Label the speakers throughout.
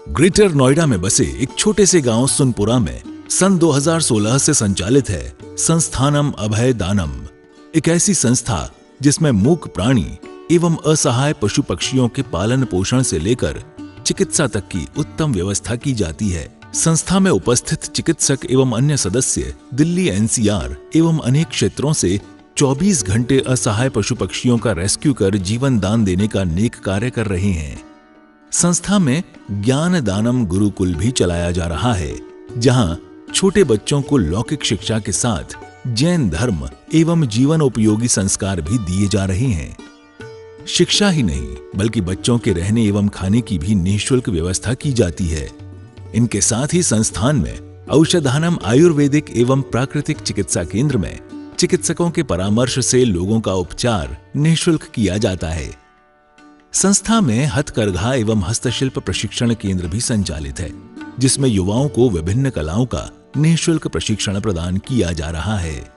Speaker 1: Greater Noida में बसे एक छोटे से गांव सुनपुरा में सन 2016 से संचालित है संस्थानम अभय दानम, एक ऐसी संस्था जिसमें मूक प्राणी एवं असहाय पशु पक्षियों के पालन पोषण से लेकर चिकित्सा तक की उत्तम व्यवस्था की जाती है। संस्था में उपस्थित चिकित्सक एवं अन्य सदस्य दिल्ली एनसीआर एवं अनेक क्षेत्रों से 24 घंटे असहाय पशु पक्षियों का रेस्क्यू कर जीवन दान देने का नेक कार्य कर रहे हैं। संस्था में ज्ञान दानम गुरुकुल भी चलाया जा रहा है, जहां छोटे बच्चों को लौकिक शिक्षा के साथ जैन धर्म एवं जीवन उपयोगी संस्कार भी दिए जा रहे हैं। शिक्षा ही नहीं बल्कि बच्चों के रहने एवं खाने की भी निःशुल्क व्यवस्था की जाती है। इनके साथ ही संस्थान में औषधानम आयुर्वेदिक एवं प्राकृतिक चिकित्सा केंद्र में चिकित्सकों के परामर्श से लोगों का उपचार निःशुल्क किया जाता है। संस्था में हथकरघा एवं हस्तशिल्प प्रशिक्षण केंद्र भी संचालित है, जिसमें युवाओं को विभिन्न कलाओं का निःशुल्क प्रशिक्षण प्रदान किया जा रहा है।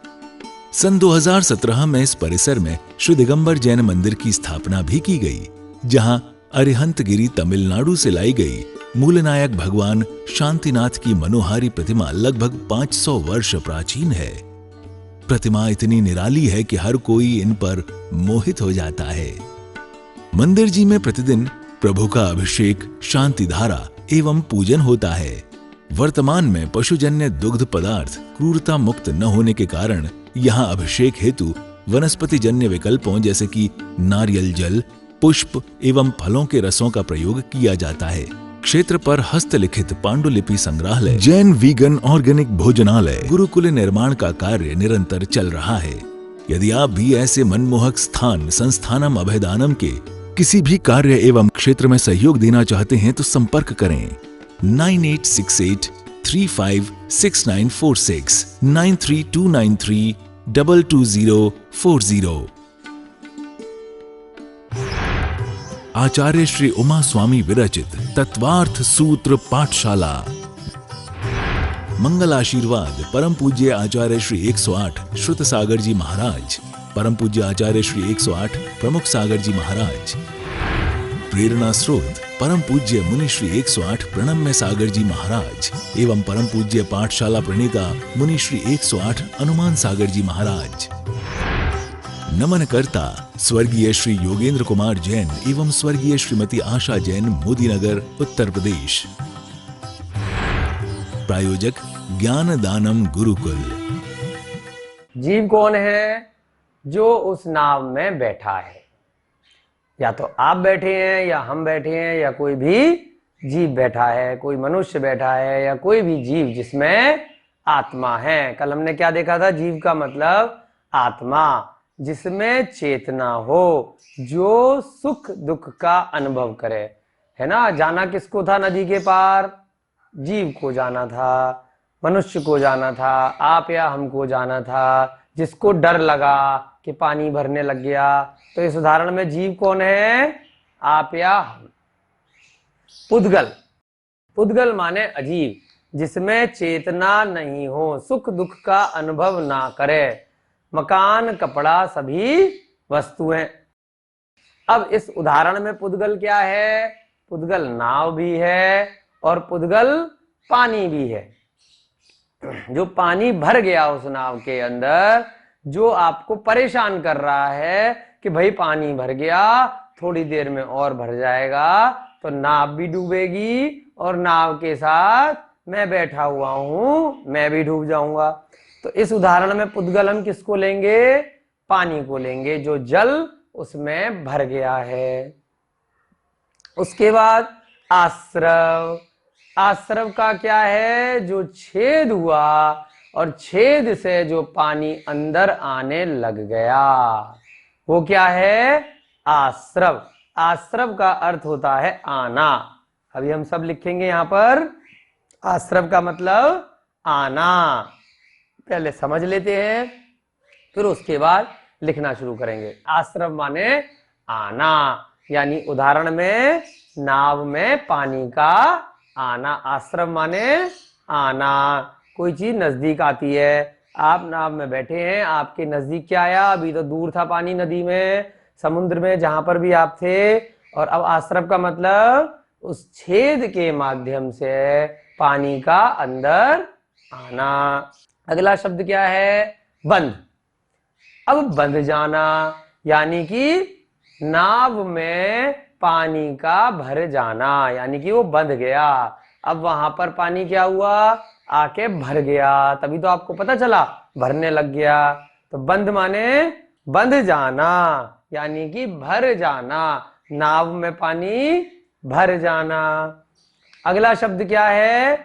Speaker 1: सन 2017 में इस परिसर में श्री दिगंबर जैन मंदिर की स्थापना भी की गई, जहां अरिहंतगिरी तमिलनाडु से लाई गई मूलनायक भगवान शांतिनाथ की मनोहारी प्रतिमा लगभग 500 वर्ष प्राचीन है। प्रतिमा इतनी निराली है कि हर कोई इन पर मोहित हो जाता है। मंदिर जी में प्रतिदिन प्रभु का अभिषेक, शांति धारा एवं पूजन होता है। वर्तमान में पशुजन्य दुग्ध पदार्थ क्रूरता मुक्त न होने के कारण यहाँ अभिषेक हेतु वनस्पति जन्य विकल्पों जैसे कि नारियल जल, पुष्प एवं फलों के रसों का प्रयोग किया जाता है। क्षेत्र पर हस्तलिखित पांडुलिपि संग्रहालय, जैन वीगन ऑर्गेनिक भोजनालय, गुरुकुल निर्माण का कार्य निरंतर चल रहा है। यदि आप भी ऐसे मनमोहक स्थान संस्थानम अभयदानम के किसी भी कार्य एवं क्षेत्र में सहयोग देना चाहते हैं तो संपर्क करें 9868356946 9329322040। आचार्य श्री उमा स्वामी विरचित तत्वार्थ सूत्र पाठशाला। मंगल आशीर्वाद परम पूज्य आचार्य श्री 108 श्रुत सागर जी महाराज, परम पूज्य आचार्य श्री 108 प्रमुख सागर जी महाराज। प्रेरणा स्रोत परम पूज्य मुनि श्री 108 प्रणम्य सागर जी महाराज एवं परम पूज्य पाठशाला प्रणेता मुनि श्री 108 हनुमान सागर जी महाराज। नमन करता स्वर्गीय श्री योगेंद्र कुमार जैन एवं स्वर्गीय श्रीमती आशा जैन, मोदीनगर, उत्तर प्रदेश। प्रायोजक ज्ञान दानम गुरुकुल।
Speaker 2: जीव कौन है? जो उस नाव में बैठा है। या तो आप बैठे हैं, या हम बैठे हैं, या कोई भी जीव बैठा है, कोई मनुष्य बैठा है, या कोई भी जीव जिसमें आत्मा है। कल हमने क्या देखा था? जीव का मतलब आत्मा, जिसमें चेतना हो, जो सुख दुख का अनुभव करे, है ना। जाना किसको था नदी के पार? जीव को जाना था, मनुष्य को जाना था, आप या हमको जाना था, जिसको डर लगा कि पानी भरने लग गया। तो इस उदाहरण में जीव कौन है? आप या हम। पुद्गल, पुद्गल माने अजीव, जिसमें चेतना नहीं हो, सुख दुख का अनुभव ना करे। मकान, कपड़ा सभी वस्तुएं। अब इस उदाहरण में पुद्गल क्या है? पुद्गल नाव भी है और पुद्गल पानी भी है। जो पानी भर गया उस नाव के अंदर, जो आपको परेशान कर रहा है कि भाई पानी भर गया, थोड़ी देर में और भर जाएगा, तो नाव भी डूबेगी और नाव के साथ मैं बैठा हुआ हूं, मैं भी डूब जाऊंगा। तो इस उदाहरण में पुद्गल हम किसको लेंगे? पानी को लेंगे, जो जल उसमें भर गया है। उसके बाद आश्रव। आश्रव का क्या है? जो छेद हुआ और छेद से जो पानी अंदर आने लग गया, वो क्या है? आश्रव। आश्रव का अर्थ होता है आना। अभी हम सब लिखेंगे यहां पर। आश्रव का मतलब आना। पहले समझ लेते हैं, फिर उसके बाद लिखना शुरू करेंगे। आश्रव माने आना, यानी उदाहरण में नाव में पानी का आना। आश्रव माने आना। कोई चीज नजदीक आती है, आप नाव में बैठे हैं, आपके नजदीक क्या आया? अभी तो दूर था पानी, नदी में, समुद्र में, जहां पर भी आप थे। और अब आश्रव का मतलब उस छेद के माध्यम से पानी का अंदर आना। अगला शब्द क्या है? बंध। अब बंध जाना यानी कि नाव में पानी का भर जाना, यानी कि वो बंध गया। अब वहां पर पानी क्या हुआ? आके भर गया, तभी तो आपको पता चला भरने लग गया। तो बंध माने बंध जाना, यानी कि भर जाना, नाव में पानी भर जाना। अगला शब्द क्या है?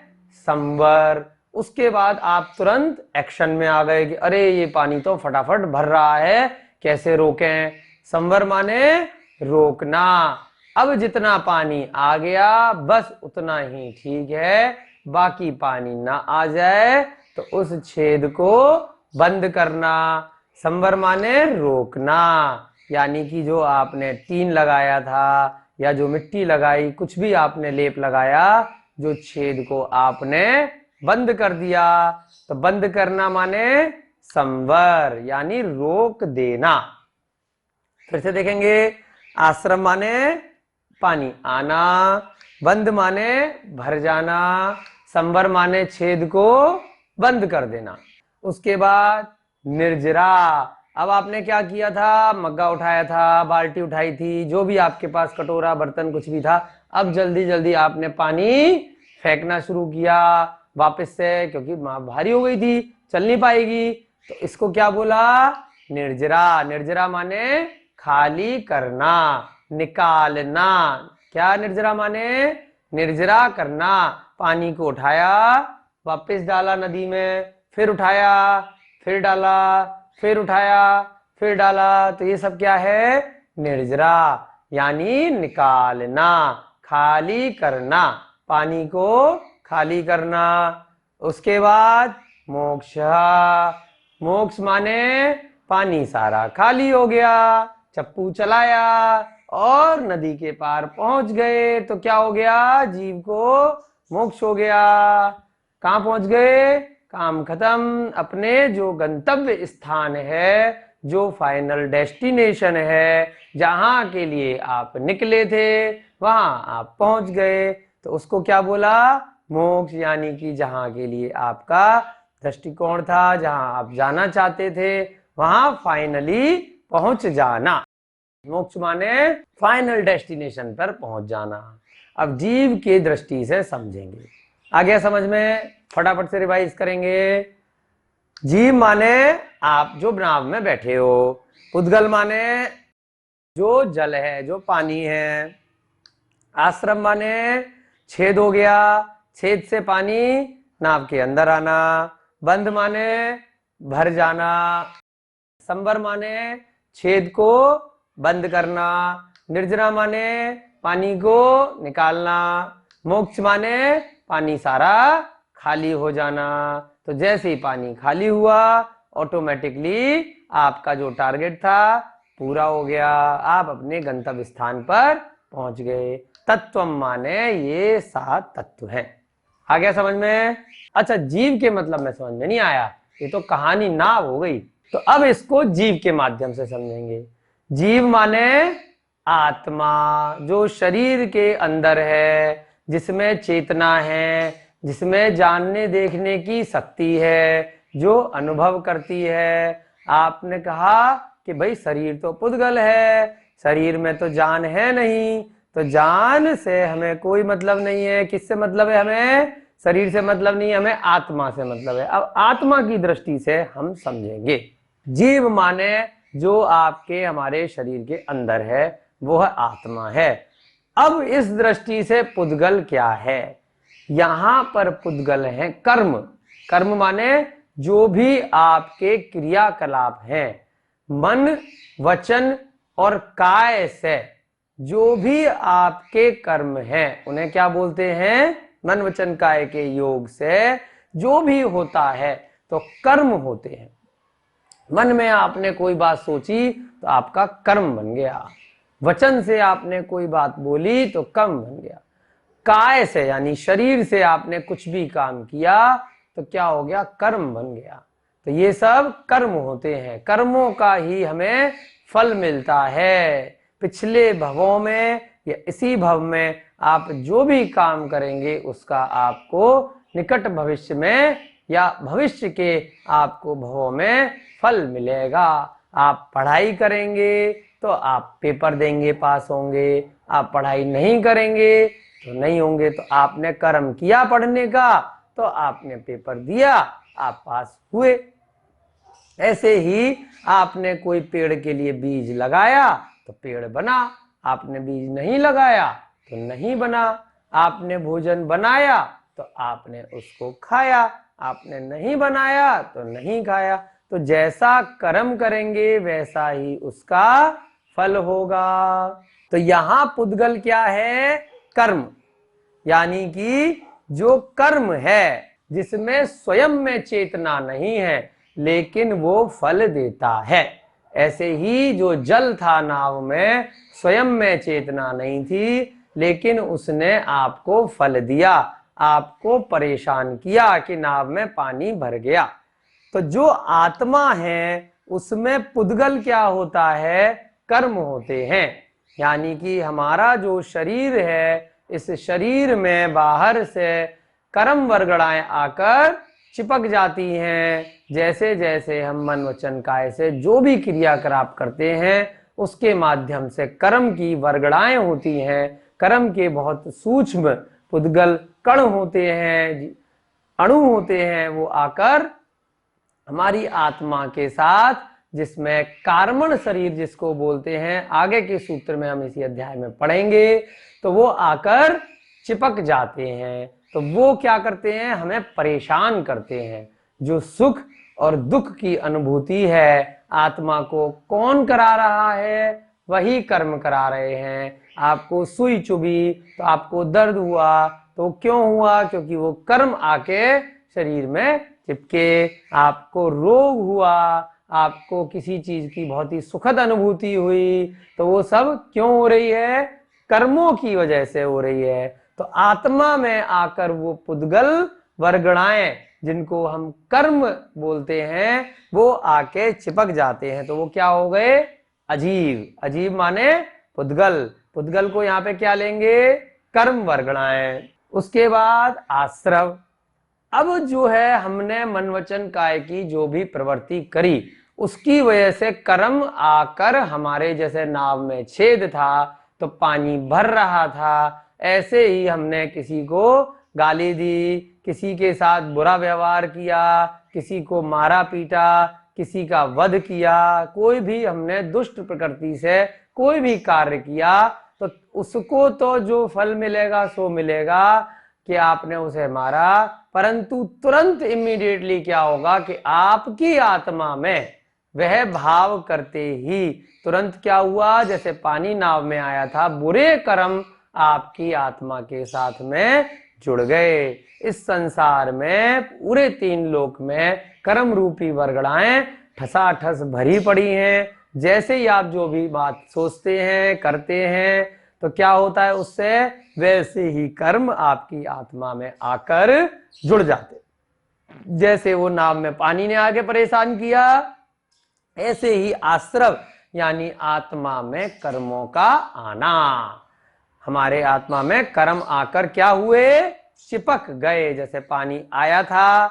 Speaker 2: संवर। उसके बाद आप तुरंत एक्शन में आ गए कि अरे ये पानी तो फटाफट भर रहा है, कैसे रोकें? संवर माने रोकना। अब जितना पानी आ गया बस उतना ही ठीक है, बाकी पानी ना आ जाए तो उस छेद को बंद करना। संवर माने रोकना, यानी कि जो आपने टीन लगाया था या जो मिट्टी लगाई, कुछ भी आपने लेप लगाया, जो छेद को आपने बंद कर दिया। तो बंद करना माने संवर, यानी रोक देना। फिर से देखेंगे। आश्रम माने पानी आना, बंद माने भर जाना, संवर माने छेद को बंद कर देना। उसके बाद निर्जरा। अब आपने क्या किया था? मग्गा उठाया था, बाल्टी उठाई थी, जो भी आपके पास कटोरा बर्तन कुछ भी था, अब जल्दी जल्दी आपने पानी फेंकना शुरू किया वापस से, क्योंकि भारी हो गई थी, चल नहीं पाएगी। तो इसको क्या बोला? निर्जरा। निर्जरा माने खाली करना, निकालना। क्या निर्जरा माने? निर्जरा करना। पानी को उठाया, वापस डाला नदी में, फिर उठाया, फिर डाला, फिर उठाया, फिर डाला। तो ये सब क्या है? निर्जरा, यानी निकालना, खाली करना, पानी को खाली करना। उसके बाद मोक्ष। मोक्ष माने पानी सारा खाली हो गया, चप्पू चलाया और नदी के पार पहुंच गए, तो क्या हो गया? जीव को मोक्ष हो गया। कहां पहुंच गए? काम खत्म। अपने जो गंतव्य स्थान है, जो फाइनल डेस्टिनेशन है, जहां के लिए आप निकले थे, वहां आप पहुंच गए। तो उसको क्या बोला? मोक्ष, यानी कि जहां के लिए आपका दृष्टिकोण था, जहां आप जाना चाहते थे, वहां फाइनली पहुंच जाना। मोक्ष माने फाइनल डेस्टिनेशन पर पहुंच जाना। अब जीव के दृष्टि से समझेंगे। आ गया समझ में? फटाफट से रिवाइज करेंगे। जीव माने आप जो नाव में बैठे हो। पुद्गल माने जो जल है, जो पानी है। आश्रम माने छेद हो गया, छेद से पानी नाव के अंदर आना। बंध माने भर जाना। संवर माने छेद को बंद करना। निर्जरा माने पानी को निकालना। मोक्ष माने पानी सारा खाली हो जाना। तो जैसे ही पानी खाली हुआ, ऑटोमेटिकली आपका जो टारगेट था पूरा हो गया, आप अपने गंतव्य स्थान पर पहुंच गए। तत्वम माने ये 7 तत्व हैं। आ गया समझ में? अच्छा, जीव के मतलब में समझ में नहीं आया, ये तो कहानी नाव हो गई। तो अब इसको जीव के माध्यम से समझेंगे। जीव माने आत्मा, जो शरीर के अंदर है, जिसमें चेतना है, जिसमें जानने देखने की शक्ति है, जो अनुभव करती है। आपने कहा कि भाई शरीर तो पुद्गल है, शरीर में तो जान है नहीं, तो जान से हमें कोई मतलब नहीं है। किससे मतलब है? हमें शरीर से मतलब नहीं है, हमें आत्मा से मतलब है। अब आत्मा की दृष्टि से हम समझेंगे। जीव माने जो आपके हमारे शरीर के अंदर है, वो है आत्मा है। अब इस दृष्टि से पुद्गल क्या है? यहां पर पुद्गल है कर्म। कर्म माने जो भी आपके क्रियाकलाप हैं, मन, वचन और काय से जो भी आपके कर्म हैं, उन्हें क्या बोलते हैं? मन वचन काय के योग से जो भी होता है तो कर्म होते हैं। मन में आपने कोई बात सोची तो आपका कर्म बन गया। वचन से आपने कोई बात बोली तो कर्म बन गया। काय से यानी शरीर से आपने कुछ भी काम किया तो क्या हो गया? कर्म बन गया। तो ये सब कर्म होते हैं। कर्मों का ही हमें फल मिलता है। पिछले भवों में या इसी भव में आप जो भी काम करेंगे उसका आपको निकट भविष्य में या भविष्य के आपको भवों में फल मिलेगा। आप पढ़ाई करेंगे तो आप पेपर देंगे, पास होंगे। आप पढ़ाई नहीं करेंगे तो नहीं होंगे। तो आपने कर्म किया पढ़ने का तो आपने पेपर दिया, आप पास हुए। ऐसे ही आपने कोई पेड़ के लिए बीज लगाया तो पेड़ बना, आपने बीज नहीं लगाया तो नहीं बना। आपने भोजन बनाया तो आपने उसको खाया, आपने नहीं बनाया तो नहीं खाया। तो जैसा कर्म करेंगे वैसा ही उसका फल होगा। तो यहाँ पुद्गल क्या है? कर्म, यानी कि जो कर्म है जिसमें स्वयं में चेतना नहीं है लेकिन वो फल देता है। ऐसे ही जो जल था नाव में, स्वयं में चेतना नहीं थी लेकिन उसने आपको फल दिया, आपको परेशान किया कि नाव में पानी भर गया। तो जो आत्मा है उसमें पुद्गल क्या होता है? कर्म होते हैं। यानी कि हमारा जो शरीर है, इस शरीर में बाहर से कर्म वर्गणाएं आकर चिपक जाती हैं। जैसे जैसे हम मन वचन काया से जो भी क्रियाकलाप करते हैं उसके माध्यम से कर्म की वर्गणाएं होती हैं। कर्म के बहुत सूक्ष्म पुद्गल कण होते हैं, अणु होते हैं, वो आकर हमारी आत्मा के साथ, जिसमें कार्मण शरीर जिसको बोलते हैं, आगे के सूत्र में हम इसी अध्याय में पढ़ेंगे, तो वो आकर चिपक जाते हैं। तो वो क्या करते हैं? हमें परेशान करते हैं। जो सुख और दुख की अनुभूति है आत्मा को कौन करा रहा है? वही कर्म करा रहे हैं। आपको सुई चुभी तो आपको दर्द हुआ, तो क्यों हुआ? क्योंकि वो कर्म आके शरीर में चिपके। आपको रोग हुआ, आपको किसी चीज की बहुत ही सुखद अनुभूति हुई, तो वो सब क्यों हो रही है? कर्मों की वजह से हो रही है। तो आत्मा में आकर वो पुद्गल वर्गणाएं जिनको हम कर्म बोलते हैं वो आके चिपक जाते हैं। तो वो क्या हो गए? अजीव। अजीव माने पुद्गल। पुद्गल को यहाँ पे क्या लेंगे? कर्म वर्गणाएं। उसके बाद आश्रव। अब जो है हमने मन वचन काय की जो भी प्रवृत्ति करी उसकी वजह से कर्म आकर हमारे, जैसे नाव में छेद था तो पानी भर रहा था, ऐसे ही हमने किसी को गाली दी, किसी के साथ बुरा व्यवहार किया, किसी को मारा पीटा, किसी का वध किया, कोई भी हमने दुष्ट प्रकृति से कोई भी कार्य किया तो उसको तो जो फल मिलेगा सो मिलेगा कि आपने उसे मारा, परंतु तुरंत इमीडिएटली क्या होगा कि आपकी आत्मा में वह भाव करते ही तुरंत क्या हुआ? जैसे पानी नाव में आया था, बुरे कर्म आपकी आत्मा के साथ में जुड़ गए। इस संसार में पूरे 3 लोक में कर्म रूपी वर्गणाएं ठसाठस भरी पड़ी हैं। जैसे ही आप जो भी बात सोचते हैं, करते हैं, तो क्या होता है उससे? वैसे ही कर्म आपकी आत्मा में आकर जुड़ जाते। जैसे वो नाव में पानी ने आके परेशान किया, ऐसे ही आश्रव यानी आत्मा में कर्मों का आना। हमारे आत्मा में कर्म आकर क्या हुए? चिपक गए। जैसे पानी आया था,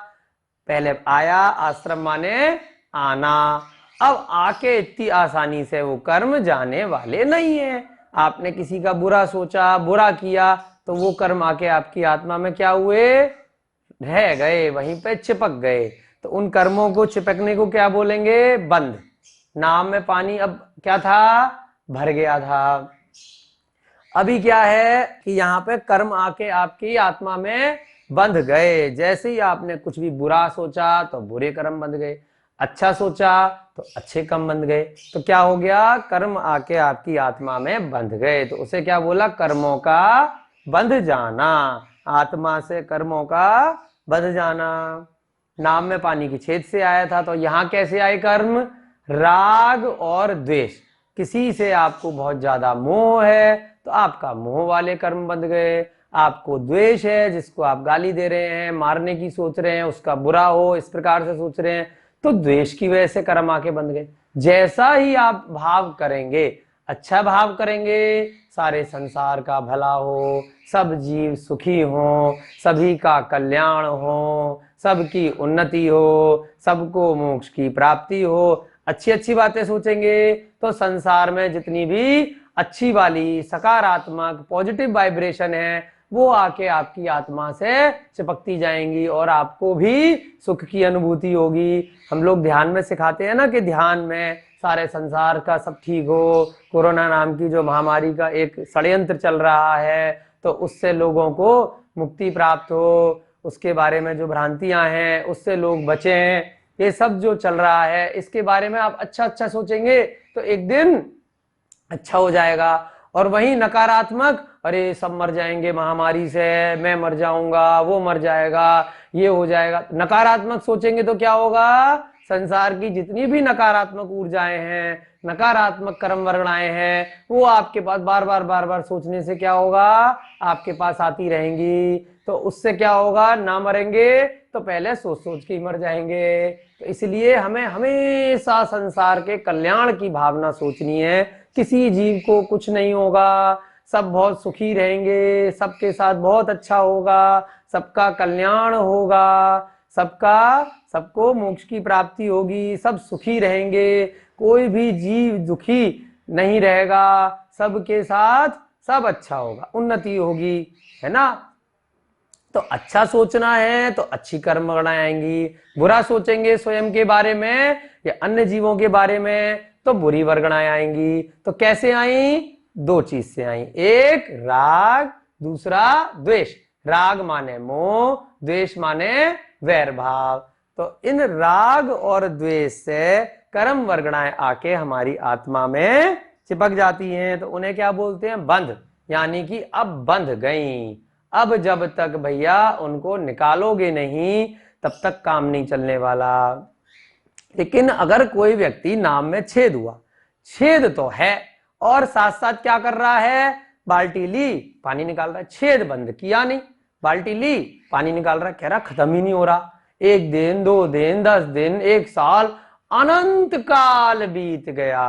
Speaker 2: पहले आया, आश्रम माने आना, अब आके इतनी आसानी से वो कर्म जाने वाले नहीं है। आपने किसी का बुरा सोचा, बुरा किया, तो वो कर्म आके आपकी आत्मा में क्या हुए? रह गए, वहीं पे चिपक गए। तो उन कर्मों को चिपकने को क्या बोलेंगे? बंध। नाव में पानी अब क्या था? भर गया था। अभी क्या है कि यहाँ पे कर्म आके आपकी आत्मा में बंध गए। जैसे ही आपने कुछ भी बुरा सोचा तो बुरे कर्म बंध गए, अच्छा सोचा तो अच्छे कर्म बंध गए। तो क्या हो गया? कर्म आके आपकी आत्मा में बंध गए। तो उसे क्या बोला? कर्मों का बंध जाना। आत्मा से कर्मों का बंध जाना। नाम में पानी की छेद से आया था, तो यहाँ कैसे आए कर्म? राग और द्वेष। किसी से आपको बहुत ज्यादा मोह है तो आपका मोह वाले कर्म बंध गए। आपको द्वेष है, जिसको आप गाली दे रहे हैं, मारने की सोच रहे हैं, उसका बुरा हो इस प्रकार से सोच रहे हैं, तो द्वेष की वजह से कर्म आके बंध गए। जैसा ही आप भाव करेंगे, अच्छा भाव करेंगे, सारे संसार का भला हो, सब जीव सुखी हो, सभी का कल्याण हो, सबकी उन्नति हो, सबको मोक्ष की प्राप्ति हो, अच्छी अच्छी बातें सोचेंगे तो संसार में जितनी भी अच्छी वाली सकारात्मक पॉजिटिव वाइब्रेशन है वो आके आपकी आत्मा से चिपकती जाएंगी और आपको भी सुख की अनुभूति होगी। हम लोग ध्यान में सिखाते हैं ना कि ध्यान में सारे संसार का सब ठीक हो, कोरोना नाम की जो महामारी का एक षड्यंत्र चल रहा है तो उससे लोगों को मुक्ति प्राप्त हो, उसके बारे में जो भ्रांतियां हैं उससे लोग बचें, ये सब जो चल रहा है इसके बारे में आप अच्छा अच्छा सोचेंगे तो एक दिन अच्छा हो जाएगा। और वहीं नकारात्मक, अरे सब मर जाएंगे महामारी से, मैं मर जाऊंगा, वो मर जाएगा, ये हो जाएगा, नकारात्मक सोचेंगे तो क्या होगा, संसार की जितनी भी नकारात्मक ऊर्जाएं हैं, नकारात्मक कर्म वर्गणाएं हैं, वो आपके पास बार बार सोचने से क्या होगा, आपके पास आती रहेंगी। तो उससे क्या होगा, ना मरेंगे तो पहले सोच सोच के ही मर जाएंगे। तो इसलिए हमें हमेशा संसार के कल्याण की भावना सोचनी है। किसी जीव को कुछ नहीं होगा, सब बहुत सुखी रहेंगे, सबके साथ बहुत अच्छा होगा, सबका कल्याण होगा, सबको मोक्ष की प्राप्ति होगी, सब सुखी रहेंगे, कोई भी जीव दुखी नहीं रहेगा, सबके साथ सब अच्छा होगा, उन्नति होगी, है ना। तो अच्छा सोचना है तो अच्छी कर्म वर्गणाएं आएंगी, बुरा सोचेंगे स्वयं के बारे में या अन्य जीवों के बारे में तो बुरी वर्गणाएं आएंगी। तो कैसे आई, दो चीज से आई, एक राग, दूसरा द्वेष। राग माने मोह, द्वेष माने वैर भाव। तो इन राग और द्वेष से कर्म वर्गणाएं आके हमारी आत्मा में चिपक जाती हैं तो उन्हें क्या बोलते हैं, बंध, यानी कि अब बंध गई। अब जब तक भैया उनको निकालोगे नहीं तब तक काम नहीं चलने वाला। लेकिन अगर कोई व्यक्ति नाम में छेद हुआ, छेद तो है और साथ साथ क्या कर रहा है, बाल्टी ली पानी निकाल रहा है, छेद बंद किया नहीं, बाल्टी ली पानी निकाल रहा है, कह रहा खत्म ही नहीं हो रहा, 1 दिन 2 दिन 10 दिन 1 साल अनंत काल बीत गया,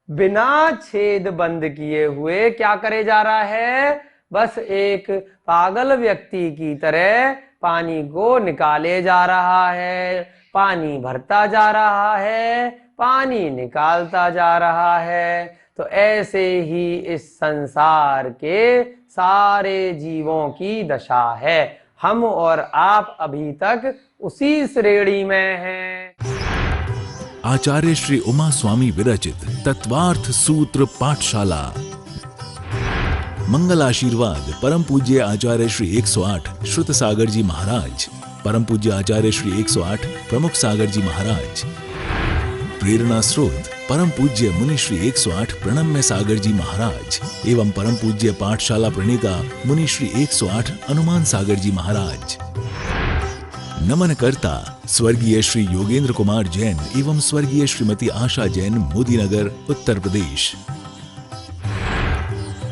Speaker 2: बिना छेद बंद किए हुए क्या करे जा रहा है, बस एक पागल व्यक्ति की तरह पानी को निकाले जा रहा है, पानी भरता जा रहा है, पानी निकालता जा रहा है। तो ऐसे ही इस संसार के सारे जीवों की दशा है। हम और आप अभी तक उसी श्रेणी में हैं।
Speaker 1: आचार्य श्री उमा स्वामी विरचित तत्वार्थ सूत्र पाठशाला। मंगल आशीर्वाद परम पूज्य आचार्य श्री 108 श्रुत सागर जी महाराज, परम पूज्य आचार्य श्री 108 प्रमुख सागर जी महाराज। प्रेरणा स्रोत परम पूज्य मुनि श्री 108 प्रणम्य सागर जी महाराज एवं परम पूज्य पाठशाला प्रणेता मुनि श्री 108 हनुमान सागर जी महाराज। नमन करता स्वर्गीय श्री योगेंद्र कुमार जैन एवं स्वर्गीय श्रीमती आशा जैन, मोदीनगर, उत्तर प्रदेश।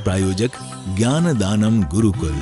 Speaker 1: प्रायोजक ज्ञान दानम गुरुकुल।